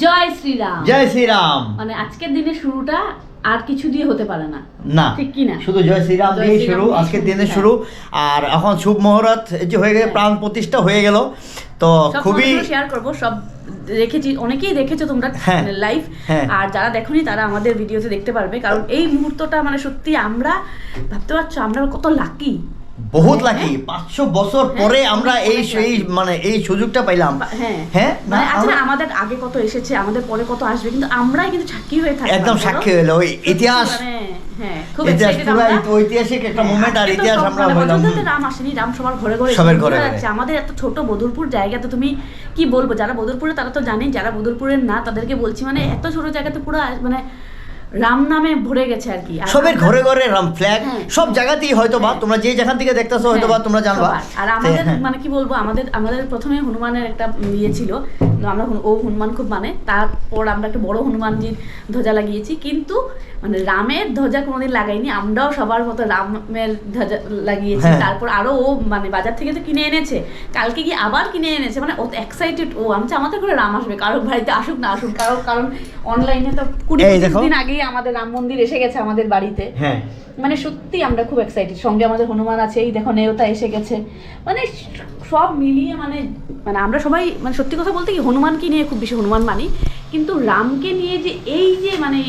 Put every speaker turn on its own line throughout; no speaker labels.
জয় শ্রীরাম।
জয় শ্রীরাম।
মানে আজকের দিনের শুরুটা আর কিছু দিয়ে হতে পারে না,
না
ঠিক কি না?
শুধু জয় শ্রীরাম দিয়ে শুরু, আজকের দিনের শুরু। আর এখন শুভ মুহূর্ত যে হয়ে গেছে, প্রাণ প্রতিষ্ঠা হয়ে গেল, তো খুবই
শেয়ার করব। সব দেখেছি, অনেকেই দেখেছো তোমরা লাইভ, আর যারা দেখোনি তারা আমাদের ভিডিওতে দেখতে পারবে। কারণ এই মুহূর্তটা মানে সত্যি আমরা ভাবতে পারছো আমরা কত লাকি,
বহুত লাকি। 500 বছর পরে আমরা এই মানে এই সুযোগটা পাইলাম। হ্যাঁ
মানে আচ্ছা, আমাদের আগে কত এসেছে, আমাদের পরে কত আসবে, কিন্তু আমরাই কিন্তু সাক্ষী হয়ে থাকি,
একদম সাক্ষী হলো ওই ইতিহাস।
খুব এক্সাইটেড আমরা,
ঐতিহাসিক একটা মোমেন্ট। আর ইতিহাস আমরা হইলাম।
রাম আসেনি, রাম সবার ঘরে ঘরে যাচ্ছে। আমাদের এত ছোট বদরপুর জায়গাতে তুমি কি বলবো, যারা বদরপুরে তারা তো জানেন, যারা বদরপুরের না তাদেরকে বলছি, মানে এত ছোট জায়গাতে পুরো মানে রাম নামে ভরে গেছে আর কি।
সবের ঘরে ঘরে রাম ফ্ল্যাগ সব জায়গাতেই হয়তো বা তোমরা যে যেখান থেকে দেখতেছো হয়তো বা তোমরা জানবা।
আর আমাদের মানে কি বলবো, আমাদের প্রথমে হনুমানের একটা ইয়ে ছিল, আমরা হনুমান খুব মানে, তারপর আমরা একটা বড় হনুমানজির ধ্বজা লাগিয়েছি, কিন্তু মানে রামের ধ্বজা কোনোদিন লাগাইনি। আমরাও সবার মতো রামের ধ্বজা লাগিয়েছি। তারপর আরো ও মানে বাজার থেকে তো কিনে এনেছে, কালকে গিয়ে আবার কিনে এনেছে। মানে ও এক্সাইটেড, ও আমি আমাদের ঘরে রাম আসবে, কারোর বাড়িতে আসুক না আসুক, কারণ অনলাইনে তো 20-25 দিন আগেই আমাদের রাম মন্দির এসে গেছে আমাদের বাড়িতে। মানে সত্যি আমরা খুব এক্সাইটেড। সঙ্গে আমাদের হনুমান আছে, এই দেখো নেওতা এসে গেছে। মানে সব মিলিয়ে মানে মানে আমরা সবাই মানে সত্যি কথা বলতে কি, হনুমানকে নিয়ে খুব বেশি হনুমান মানি, কিন্তু রামকে নিয়ে যে এই যে মানে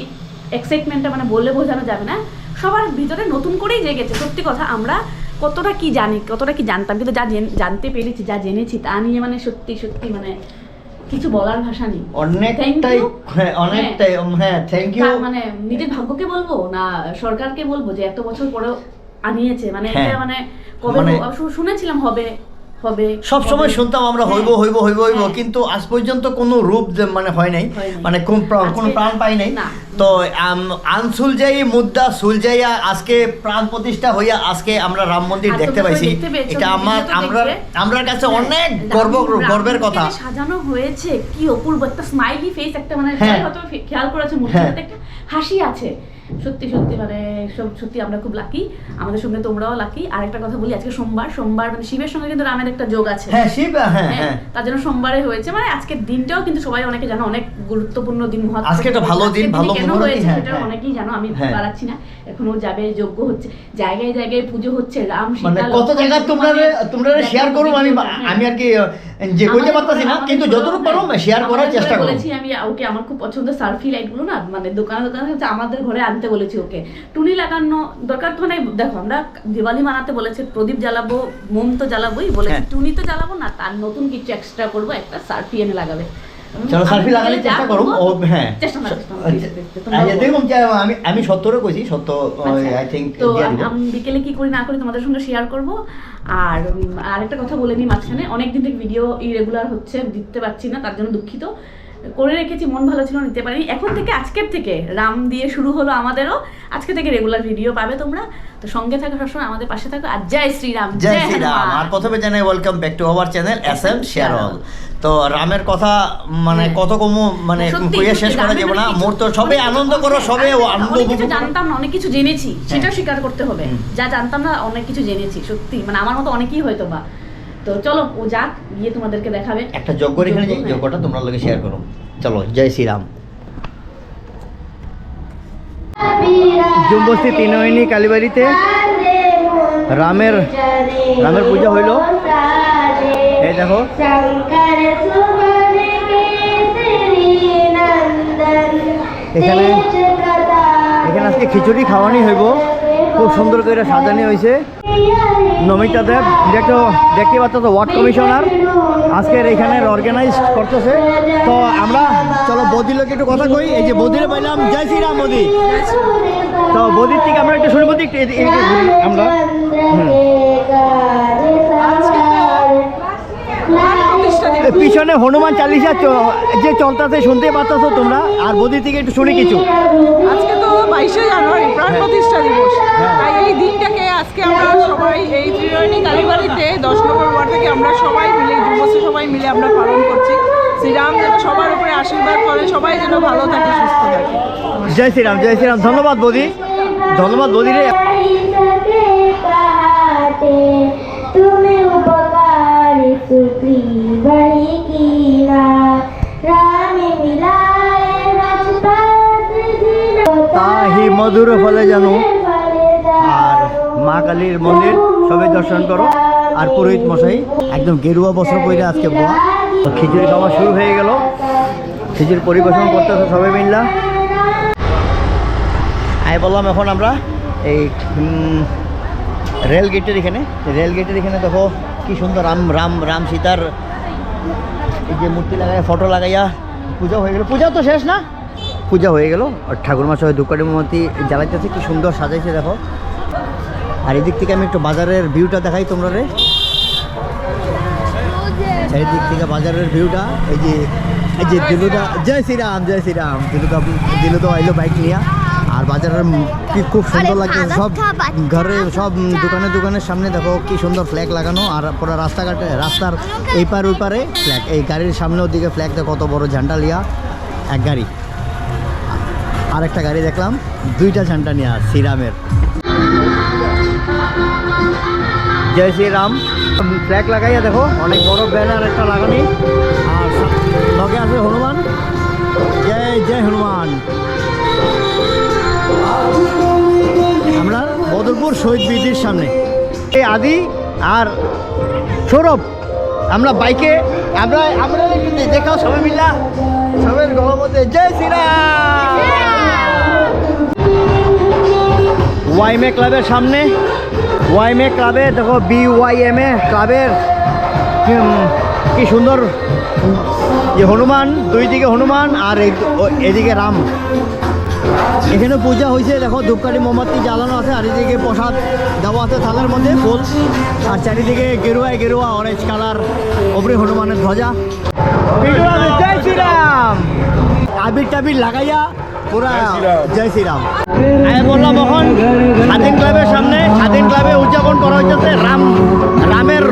এক্সাইটমেন্টটা মানে বললে বোঝানো যাবে না, সবার ভিতরে নতুন করেই জেগেছে। সত্যি কথা, আমরা কতটা কি জানি, কতটা কি জানতাম, কিন্তু যা জানতে পেরেছি, যা জেনেছি তা নিয়ে মানে সত্যি সত্যি মানে কিছু বলার ভাষা নেই।
অনেকটাই থ্যাংক ইউ।
মানে নিজের ভাগ্যকে বলবো না সরকারকে বলবো যে এত বছর পরেও আনিয়েছে। মানে এটা মানে কবে শুনেছিলাম হবে
সব সময় শুনতাম আমরা হইব, কিন্তু আজ পর্যন্ত কোনো রূপ মানে হয় নাই, মানে কোনো প্রাণ পাই নাই। তো আনসুল যাই মুদ্রা সুলজাইয়া আজকে প্রাণ প্রতিষ্ঠা হইয়া আজকে আমরা রাম মন্দির দেখতে পাইছি। এটা আমার কাছে অনেক গর্বের কথা।
সাজানো হয়েছে কি অপূর্ব, একটা স্মাইলি ফেস, একটা মানে হয়তো খেয়াল করেছে মূর্তিতে একটা হাসি আছে। সত্যি সত্যি মানে সত্যি আমরা খুব লাকি, আমাদের সঙ্গে তোমরাও লাকি। আর একটা কথা বলি, আজকে সোমবার মানে শিবের সঙ্গে কিন্তু রামের একটা যোগ আছে। তার জন্য সোমবারে হয়েছে, মানে আজকের দিনটাও কিন্তু সবাই অনেকে জানো অনেক গুরুত্বপূর্ণ দিন,
আজকে একটা ভালো দিন, ভালো মুহূর্ত হয়েছে,
সেটা অনেকেই জানো। আমি বাড়াচ্ছি না, এখনো যাবে, যজ্ঞ হচ্ছে, জায়গায় জায়গায় পুজো হচ্ছে, রাম
মানে কত জায়গা তোমরা শেয়ার করো। আমি আর কি যে কইতে পারতাছি না, কিন্তু যতটুকু পারো শেয়ার করার চেষ্টা করো।
বলেছি আমি ওকে, আমার খুব পছন্দের সার্ফি লাইট গুলো না মানে দোকানে হচ্ছে, আমাদের ঘরে আনতে বলেছি ওকে। টুনি লাগানো দরকার তো নাই, দেখো আমরা দিওয়ালি মানাতে বলেছে, প্রদীপ জ্বালাবো, মোম তো জ্বালাবোই বলেছি, টুনি তো জ্বালাবো না, তার নতুন কিছু এক্সট্রা করবো, একটা সার্ফি এনে লাগাবে।
চলো সার্ফি লাগানোর চেষ্টা করো। দেখুন আমি সত্যরে কইছি, সত্য আই থিংক।
তো আমি বিকেলে কি করি না করি তোমাদের সঙ্গে শেয়ার করব। আর আরেকটা কথা বলে নিই, মাঝখানে অনেকদিন থেকে ভিডিও ইরেগুলার হচ্ছে, দিতে পারছি না, তার জন্য দুঃখিত। করে রেখেছি, মন ভালো ছিল, নিতে পারিনি। এখন থেকে আজকের থেকে রাম দিয়ে শুরু হলো আমাদেরও, আজকে থেকে রেগুলার ভিডিও পাবে তোমরা। তো সঙ্গে থাকো, সবসময় আমাদের পাশে থাকো। আর জয় শ্রীরাম।
জয় শ্রীরাম। আর প্রথমে জানাই welcome back to our channel SM শেয়ারল। তো রামের কথা মানে কত কম মানে কইয়া শেষ করা যাবে না। মোর তো সবাই আনন্দ করো, সবাই আনন্দ উপভোগ।
জানতাম না, অনেক কিছু জেনেছি, সেটাও স্বীকার করতে হবে। যা জানতাম না অনেক কিছু জেনেছি, সত্যি মানে আমার মতো অনেকেই হয়তো বা। তো চলো ও যাক, গিয়ে তোমাদেরকে দেখাবে
একটা যজ্ঞ। এখানে যাই, যজ্ঞটা তোমরা লগে শেয়ার করো। চলো, জয় শ্রীরাম। জুম্বস্তি তিনয়নী কালীবাড়িতে রামের পূজা হইল। এই দেখো, এখানে আজকে খিচুড়ি খাওয়ানি হইব, খুব সুন্দর করে সাজানি হয়েছে। নমিতা দেব দেখতে পাচ্ছ তো, ওয়ার্ড কমিশনার আজকের এখানের অর্গানাইজ করতেছে। তো আমরা চলো বৌদির লোক একটু কথা কই। এই যে বৌদিরে পাইলাম, জয় শ্রীরাম বৌদি। তো বৌদির থেকে আমরা একটু শুনি, বৌদি আমরা পিছনে হনুমান চালিসা যে চলতেছে শুনতে পাচ্ছ তোমরা। আর বৌদির থেকে একটু শুনি কিছু।
আজকে তো 22শে জানুয়ারি প্রাণ প্রতিষ্ঠা দিবস, তাই এই দিনটাকে আজকে আমরা সবাই এই ত্রিনয়নী কালীবাড়িতে 10 নম্বর ওয়ার্ড থেকে আমরা সবাই মিলে, যুবশ্রী সবাই মিলে আমরা পালন করছি। শ্রীরাম যেন সবার উপরে আশীর্বাদ করে, সবাই যেন ভালো থাকে, সুস্থ থাকে।
জয় শ্রীরাম, জয় শ্রীরাম। ধন্যবাদ বৌদি, ধন্যবাদ বৌদি রে। তুমি উপকারী সুপ্রিয় রামে মিলা মধুর ফলে জানো। আর মা কালীর মন্দির সবাই দর্শন করো। আর পুরোহিত মশাই একদম গেরুয়া বস্ত্র পরে আজকে বোয়া। খিচুড়ি খাওয়া শুরু হয়ে গেল, খিচুড়ি পরিবেশন করতেছে সবাই মিল্লা। আমি বললাম এখন আমরা এই রেল গেটের এখানে দেখো কি সুন্দর রাম সীতার এই যে মূর্তি লাগাইয়া ফটো লাগাইয়া পূজা হয়ে গেল। পূজা তো শেষ না, পূজা হয়ে গেল। আর ঠাকুরমা সবাই ধূপকাঠি মোমবাতি জ্বালাইতেছে, কি সুন্দর সাজাইছে দেখো। আর এদিক থেকে আমি একটু বাজারের ভিউটা দেখাই তোমরা রে। চারিদিক থেকে বাজারের ভিউটা, এই যে দিলুদা, জয় শ্রীরাম দিলুদা আইলো বাইক নিয়ে। আর বাজারের কি খুব সুন্দর লাগছে, সব ঘরে সব দোকানের সামনে দেখো কি সুন্দর ফ্ল্যাগ লাগানো। আর পুরো রাস্তার এই পার ওই পারে ফ্ল্যাগ, এই গাড়ির সামনের দিকে ফ্ল্যাগ দেখো, কত বড় ঝান্ডা লিয়া এক গাড়ি। আর একটা গাড়ি দেখলাম 2টা ঝান্ডা নিয়ে শ্রীরামের। জয় শ্রীরাম ফ্ল্যাগ লাগাইয়া দেখো, অনেক বড় ব্যানার একটা লাগানি। আর লগে আছে হনুমান, জয় হনুমান। আমরা বদরপুর শহীদ বীরজির সামনে এই আদি আর সৌরভ, আমরা বাইকে আমরা একটু দেখাও সবাই মিল্লা, সবাই গলার মধ্যে জয় শ্রীরাম। ওয়াইএমএ ক্লাবের সামনে, ওয়াইএমএ ক্লাবে দেখো BYMA ক্লাবের কি সুন্দর যে হনুমান, দুই দিকে হনুমান আর এদিকে রাম। এখানে পূজা হয়েছে দেখো, ধূপকাঠি মোমবাতি জ্বালানো আছে। আর এদিকে প্রসাদ দেওয়া আছে থালার মধ্যে ফুল। আর চারিদিকে গেরুয়া অরেঞ্জ কালার, ওপরে হনুমানের ধ্বজা। জয় শ্রীরাম আবির টাবির লাগাইয়া পুরা জয় শ্রীরাম। আমি বললাম এখন স্বাধীন ক্লাবের সামনে, স্বাধীন ক্লাবে উদযাপন করা হয়েছে রামের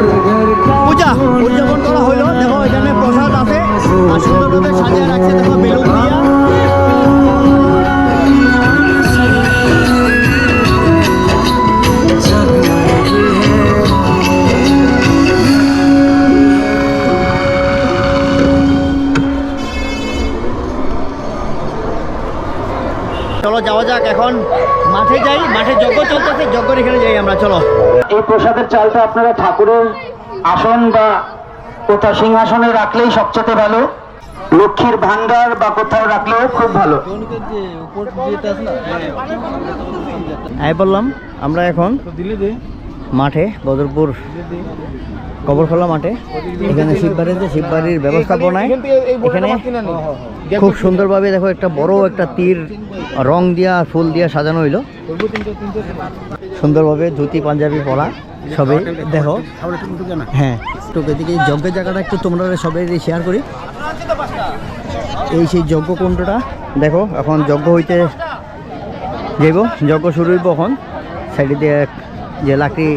পূজা উদযাপন করা হইলো। দেখো এখানে প্রসাদ আছে আর সুন্দরভাবে সাজিয়ে রাখছে দেখো বেলুন দিয়া। চলো যাওয়া যাক, এখন মাঠে যাই, মাঠে যজ্ঞ চলতেছে, যজ্ঞের এখানে যাই আমরা। চলো।
এই প্রসাদের চালটা আপনারা ঠাকুরের আসন বা কোথাও সিংহাসনে রাখলেই সবচেয়ে ভালো, লক্ষ্মীর ভান্ডার বা কোথাও রাখলেও খুব ভালো।
বললাম আমরা এখন মাঠে, বদরপুর কবরখোলা মাঠে। এখানে শিববাড়ির ব্যবস্থাপনায় এখানে খুব সুন্দরভাবে দেখো একটা বড় একটা তীর রং দিয়া ফুল দিয়া সাজানো হইলো সুন্দরভাবে, ধুতি পাঞ্জাবি পরা সবাই দেখো। হ্যাঁ, তো এদিকে যজ্ঞের জায়গাটা একটু তোমরা সবাই শেয়ার করি। এই সেই যজ্ঞ কুণ্ডটা দেখো, এখন যজ্ঞ হইতে যাইব, যজ্ঞ শুরু হইব এখন। সাইডে দিয়ে যে লাকড়ি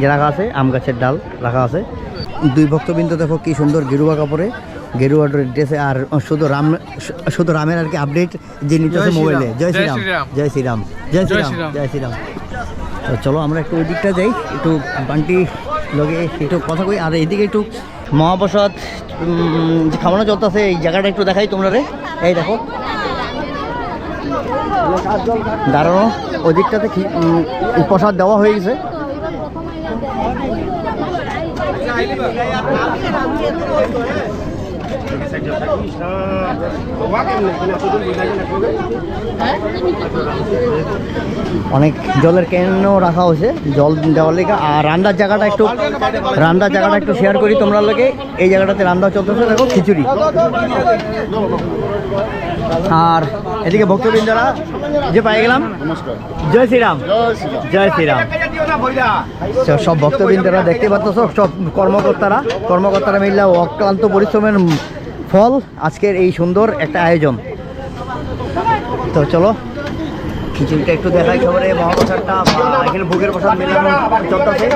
যে রাখা আছে, আম গাছের ডাল রাখা আছে। দুই ভক্তবৃন্দ দেখো কি সুন্দর গেরুয়া কাপড়ে, গেরুয়া ড্রেসে। আর শুধু রামের আর কি আপডেট যে নিতেছে মোবাইলে। জয় শ্রীরাম জয় শ্রীরাম জয় শ্রীরাম জয় শ্রীরাম। তো চলো আমরা একটু ওই দিকটা যাই, একটু বান্টি লগে একটু কথা কই। আর এইদিকে একটু মহাপ্রসাদ যে খাওয়ানো চলতেছে, এই জায়গাটা একটু দেখাই তোমরা রে। এই দেখো দাঁড়ানো, ওই দিকটাতে প্রসাদ দেওয়া হয়ে গেছে। অনেক জলের ক্যানও রাখা হয়েছে জল দেওয়ার লেগে। আর রান্নার জায়গাটা একটু শেয়ার করি তোমরা লোকে। এই জায়গাটাতে রান্না চলতেছে দেখো, খিচুড়ি। আর এদিকে ভক্তবৃন্দরা যে পাই গেলাম, জয় শ্রীরাম জয় শ্রীরাম। সব ভক্তবৃন্দরা দেখতে পাচ্ছ, সব কর্মকর্তারা মিললে অক্লান্ত পরিশ্রমের ফল আজকের এই সুন্দর একটা আয়োজন। তো চলো খিচুড়িটা একটু দেখাই সবাই। মহাপ্রসাদটা এখানে ভোগের প্রসাদ মেলানো চলতেছে।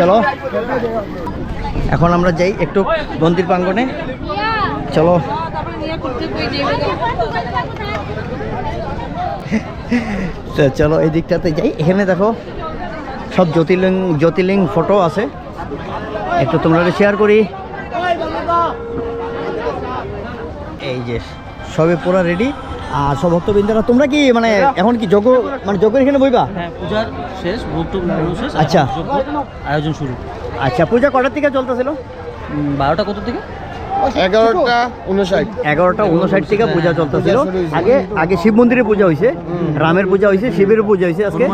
চলো এখন আমরা যাই একটু মন্দির প্রাঙ্গণে। চলো চলো এই দিকটাতে যাই। এখানে দেখো সব জ্যোতির্লিঙ্গ ফটো আছে, একটু তোমরা শেয়ার করি। এই যে সবে পুরা রেডি। আর সব ভক্তবৃন্দরা তোমরা কি মানে এখন কি যজ্ঞ মানে যজ্ঞের এখানে বইবা?
হ্যাঁ, পূজার শেষ, ভোগ টোগ লাগানো শেষ।
আচ্ছা।
যজ্ঞ আয়োজন শুরু।
আচ্ছা, পূজা কটার থেকে চলতেছিল?
12টা কত থেকে?
11:59 থেকে পূজা চলতেছিল। আগে আগে শিব মন্দিরে পূজা হয়েছে, রামের পূজা হয়েছে, শিবের পূজা হয়েছে, আজকে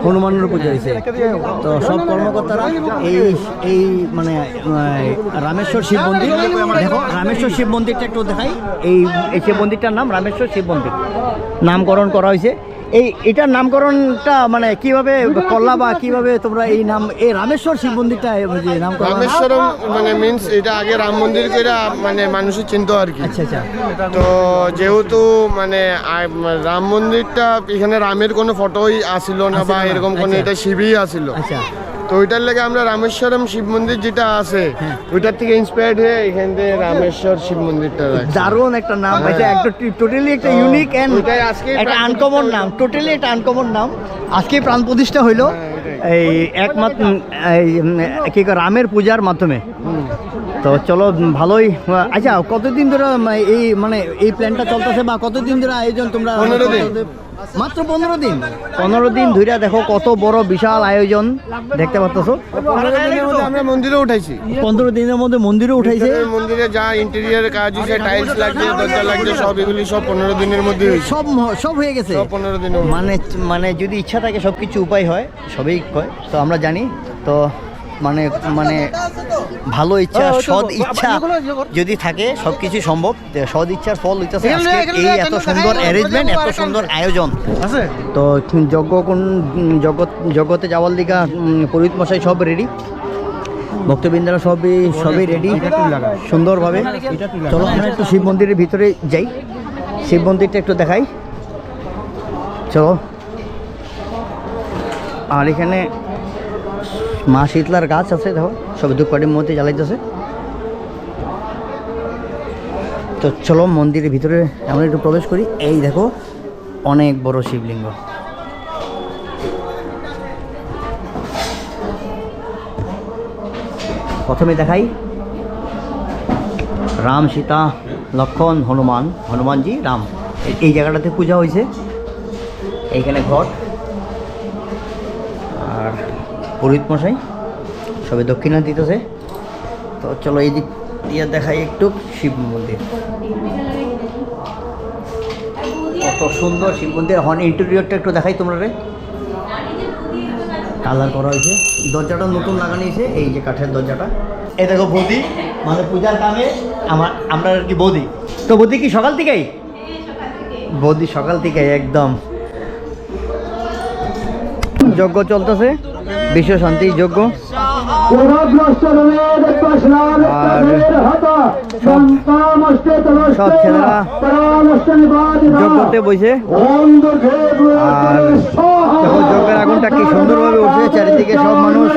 হনুমানের পূজা হয়েছে। তো সব কর্মকর্তারা এই এই মানে রামেশ্বর শিব মন্দির, দেখো রামেশ্বর শিব মন্দিরটা একটু দেখাই। এই এই শিব মন্দিরটার নাম রামেশ্বর শিব মন্দির, নামকরণ করা হয়েছে। এটার নামকরণটা মানে কিভাবে করলা বা কিভাবে তোমরা এই নাম এই রামেশ্বর শিব মন্দিরটা যে নামকরণ?
রামেশ্বরম মানে মিন্স এটা আগে রাম মন্দির করে মানে মানুষের চিন্তা আর কি।
আচ্ছা আচ্ছা।
তো যেহেতু মানে রাম মন্দিরটা এখানে রামের কোনো ফটোই আসিল না বা এরকম কোনো,
আচ্ছা।
এটা শিবই আসিল।
আচ্ছা,
তো ওইটার লাগে আমরা রামেশ্বরম শিব মন্দির যেটা আছে ওইটার থেকে ইন্সপায়ার্ড হয়ে এখান থেকে রামেশ্বর শিব মন্দিরটা রাখছি।
দারুণ একটা নাম পাইছে, একটা টোটালি একটা ইউনিক এন্ড
ওইটাই আজকে
একটা আনকমন নাম, টোটালি একটা আনকমন নাম। আজকে প্রাণ প্রতিষ্ঠা হইলো এই একমাত্র কি কয় রামের পূজার মাধ্যমে। তো চলো ভালোই। আচ্ছা, কতদিন ধরে এই মানে এই প্ল্যানটা চলতেছে বা কতদিন ধরে আয়োজন তোমরা?
15 দিন।
মাত্র 15 দিন। 15 দিন ধরে দেখো কত বড় বিশাল আয়োজন দেখতে পাচ্ছ।
15 দিনের মধ্যে আমরা মন্দিরে উঠাইছি।
15 দিনের মধ্যে মন্দিরে উঠাইছে।
মন্দিরে যা ইন্টেরিয়ারের কাজ হয়েছে, টাইলস লাগছে, দরজা লাগছে, সব এগুলি সব 15 দিনের মধ্যে হয়েছে।
সব হয়ে গেছে।
সব 15 দিনের মধ্যে।
মানে মানে যদি ইচ্ছা থাকে সব কিছু উপায় হয়, সবই হয়। তো আমরা জানি তো মানে মানে ভালো ইচ্ছা, সৎ ইচ্ছা যদি থাকে সব কিছু সম্ভব। সৎ ইচ্ছার ফল হইতেছে আজকে এই এত সুন্দর অ্যারেঞ্জমেন্ট, এত সুন্দর আয়োজন আছে। তো যজ্ঞতে যাওয়ার লিগা পুরোহিত মশাই সব রেডি, ভক্তবৃন্দরা সবই রেডি সুন্দরভাবে। চলো আমরা একটু শিব মন্দিরের ভিতরে যাই, শিব মন্দিরটা একটু দেখাই। চলো। আর এখানে মা শীতলার গাছ আছে, দেখো সব ধূপকাঠির মধ্যে জ্বালাইতেছে। তো চলো মন্দিরের ভিতরে আমরা একটু প্রবেশ করি। এই দেখো অনেক বড় শিবলিঙ্গ। প্রথমে দেখাই রাম, সীতা, লক্ষ্মণ, হনুমানজি, রাম। এই জায়গাটাতে পূজা হয়েছে, এইখানে ঘট। আর পুরোহিত মশাই সবে দক্ষিণা দিতেছে। তো চলো এই দিক দিয়ে দেখাই একটু শিব মন্দির। কত সুন্দর শিব মন্দির। এখন ইন্টেরিয়রটা একটু দেখাই তোমরা রে। কালার করা হয়েছে, দরজাটা নতুন লাগানো হয়েছে, এই যে কাঠের দরজাটা। এই দেখো বৌদি, মানে পূজার কামে আমরা আর কি বৌদি। তো বৌদি কি সকাল থেকেই? বৌদি সকাল থেকে একদম যজ্ঞ চলতেছে, বিশ্ব শান্তি যজ্ঞ। সব ছেলেরা যজ্ঞতে বসে। আর দেখো যজ্ঞের আগুনটা কি সুন্দরভাবে উঠছে, চারিদিকে সব মানুষ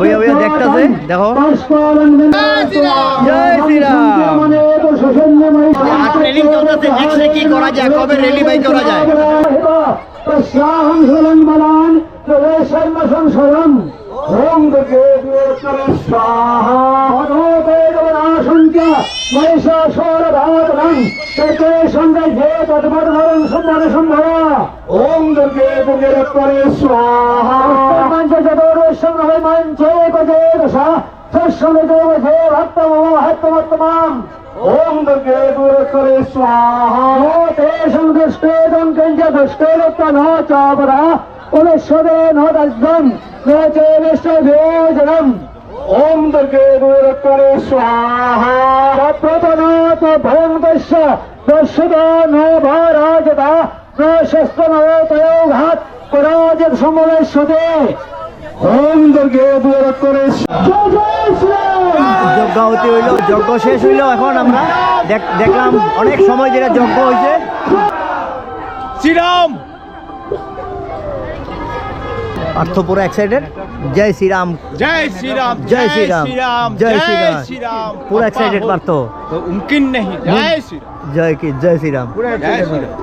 বইয়া বইয়া দেখতেছে। দেখো জয় শ্রীরাম। আর ট্রেনিং চলতেছে, নেক্সটে কি করা যায়, কবে রেলি বাইক করা যায়।
ওম দুর্গে দুর্গে স্বাহা তে সংদুষ্টেদং কঞ্জা দুষ্টেরত্তন চাবরা উলেশ্বরে নদাজ্জম নচে বিশ্বভেজনম। ওম দুর্গে দুর্গে স্বাহা প্রতনাত ভঙ্গস্য দর্শদ নভারাজতা ন শস্ত্র নয়োঘাত পরাজত সমলেশ্বরে। ওম দুর্গে দুর্গে জয় জয় শ্রীরাম।
যজ্ঞ হতে হইল, যজ্ঞ শেষ হইল। এখন আমরা দেখলাম অনেক সময় যেটা যজ্ঞ হয়েছে। শ্রীরাম পার্থ পুরো এক্সাইটেড। জয় শ্রীরাম,
जय श्री राम,
जय श्री राम, जय श्री राम,
श्री राम।
पूरा एक्साइटेड पार्थ।
तो मुमकिन नहीं। जय श्री राम,
जय श्री राम।
जय श्री राम।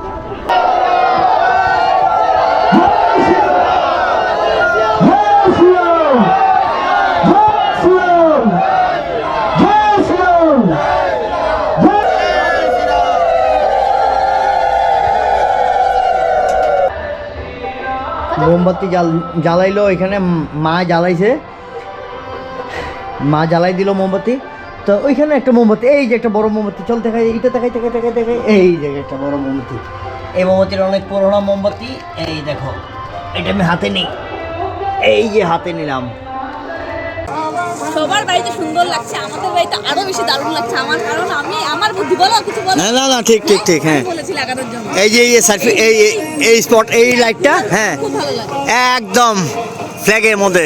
মোমবাতি জ্বালাইলো এখানে, মা জ্বালাইছে, মা জ্বালাই দিল মোমবাতি। তো ওইখানে একটা মোমবাতি, এই যে একটা বড় মোমবাতি, চল দেখাই, এইটা দেখাই, এই যে একটা বড় মোমবাতি। এই মোমবাতির অনেক পুরোনো মোমবাতি, এই দেখো, এটা আমি হাতে নিই, এই যে হাতে নিলাম।
সবার বাড়িতে সুন্দর লাগছে, আমাদের বাড়িতে আরো বেশি দারুণ লাগছে আমার, কারণ আমি আমার বুদ্ধি বলো কিছু বলো।
না ঠিক হ্যাঁ,
বলেছি লাগানোর জন্য।
এই যে এই স্পট, এই লাইটটা, হ্যাঁ
খুব ভালো লাগে
একদম ফ্ল্যাগের মধ্যে।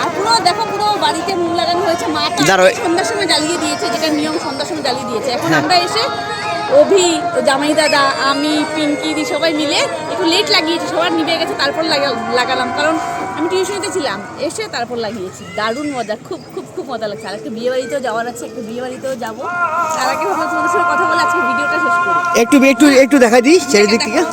আর পুরো দেখো, পুরো বাড়িতে মোম লাগানো হয়েছে, মাটা
দাঁড়াও।
সন্ধ্যার সময় জ্বালিয়ে দিয়েছে, যেটা নিয়ম সন্ধ্যার সময় জ্বালিয়ে দিয়েছে। এখন
হ্যাঁ।
আমরা এসে অভি, জামাই দাদা, আমি, পিঙ্কি দি সবাই মিলে একটু লেট লাগিয়েছি, সবার নিভে গেছে তারপর লাগালাম, কারণ আমি টিউশনিতে ছিলাম, এসে তারপর লাগিয়েছি। দারুণ মজা, খুব খুব খুব মজা লাগছে। আর একটা বিয়ে বাড়িতেও যাওয়ার আছে, একটা বিয়ে বাড়িতেও যাবো। তার আগে ভাবলাম তোমাদের সঙ্গে কথা বলে আজকে ভিডিওটা শেষ করি।
একটু দেখাই দিই চারিদিক থেকে।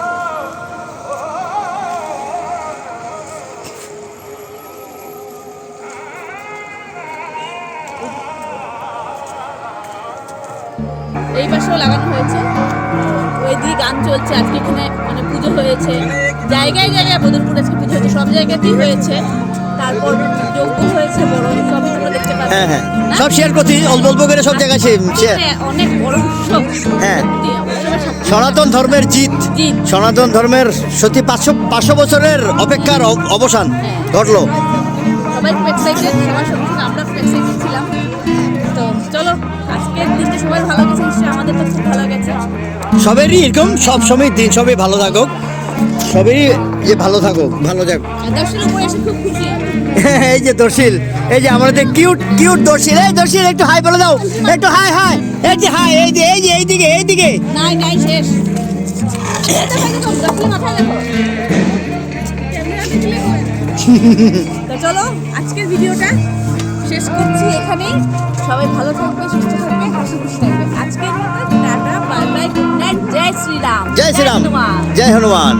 এই পাশেও লাগানো হয়েছে, ওই দিকে গান চলছে। আজকে এখানে মানে পুজো হয়েছে, জায়গায় জায়গায় বদরপুর আজকে পুজো হয়েছে, সব জায়গাতেই হয়েছে। তারপর যজ্ঞ হয়েছে বড়, সবই তোমরা দেখতে পাবে।
হ্যাঁ, সব শেয়ার করছি, অল্প করে সব জায়গায় শেয়ার।
অনেক বড় উৎসব।
হ্যাঁ।
সত্যি, উৎসবের সাথে
সনাতন ধর্মের জিত, সনাতন ধর্মের সত্যি 500 বছরের অপেক্ষার অবসান ঘটলো।
সবাই খুব এক্সাইটেড, সবার সঙ্গে সঙ্গে আমরা খুব এক্সাইটেড ছিলাম। তো চলো, আজকের দিনটা সবাই ভালো গেছে, নিশ্চয়ই আমাদের তো খুব ভালো গেছে।
সবেরই এরকম সব সময় দিন, সবাই ভালো থাকুক, সবেরই যে ভালো থাকুক, ভালো যাক।
দর্শনের উপরে এসে খুব খুশি।
এই যে দর্শিল, এই যে আমাদের কিউট দর্শিল, এই দর্শিল একটু হাই বলে দাও, একটু হাই, এই যে হাই, এইদিকে
নাই শেষ। মাথায় দেখো। তো চলো, আজকের ভিডিওটা শেষ করছি এখানেই। সবাই ভালো থাকবে, সুস্থ থাকবে, হাসি খুশি থাকবে। আজকের মতো ta ta, bye bye, good night, জয় শ্রীরাম,
জয় শ্রীরাম,
হনুমান।
জয় হনুমান।